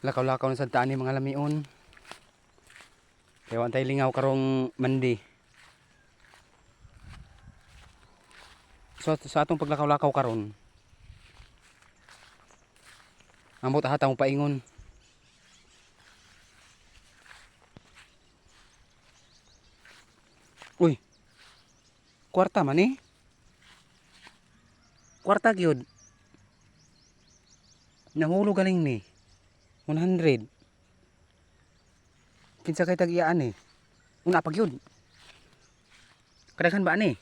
Lakaw-lakaw na sa taan ni mga lamion. Kaya wantay lingaw karong mandi. So sa atong paglakaw-lakaw karon, ambot hata mo paingon. Uy. Kwarta man eh. Kwarta gyud. Nahulog galing ni. 100. Kinsa kay tag-iyaan eh. Una pag yun. Kadaghan ba ni?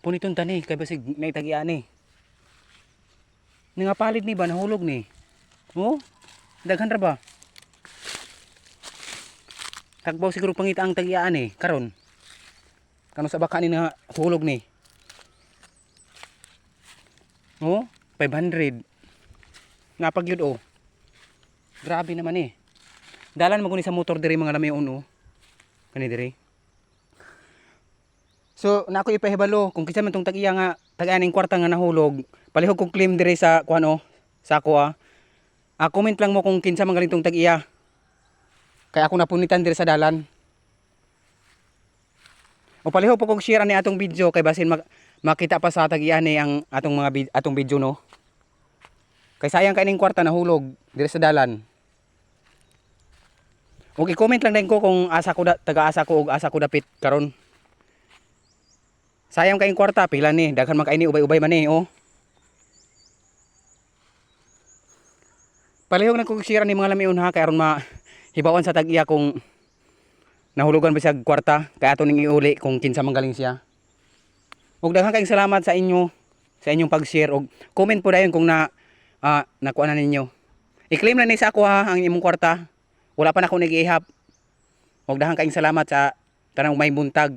Puniton tani kay basig naitag-iyaan eh. Nga palit ni ba nahulog ni? Oh? Daghan ra ba? Tagbaw siguro pangita ang tag-iyaan eh karon. Kano sa baka ni na hulog ni? Oh? 500. Nga pag yun oh. Grabe naman eh. Dalan mo sa motor diri mga lami uno. Kani diri. So na ako ipahibalo kung kinsa man tong tag-iya nga tag-aning kwarta nga nahulog, palihog kong claim diri sa kuano, sa ako ah. Comment lang mo kung kinsa man galing tong tag-iya. Kaya ako napunitan diri sa dalan. O palihog po kong share ani atong video kay basin makita pa sa tag-iya ni ang atong mga atong video no. Kay sayang kaining kwarta nahulog diri sa dalan. Og i-comment lang din ko kung asa ko taga-asa ko og asa ko dapit karon. Sayang kaining kwarta pila ni, daghan man kay ni ubay-ubay man ni oh. Palihog na kong share ni mga lamion ha kay aron mahibawan sa tag-iya kung nahulugan ba siya kwarta kay ato ning iuli kung kinsa man galing siya. Og daghan kayong salamat sa inyo sa inyong pag-share og comment po dayon kung nakuha na ninyo. I-claim lang ni sa ako ha ang imong kwarta. Wala pa na ako nag-iihap. Og daghan kayong salamat sa tanang may buntag.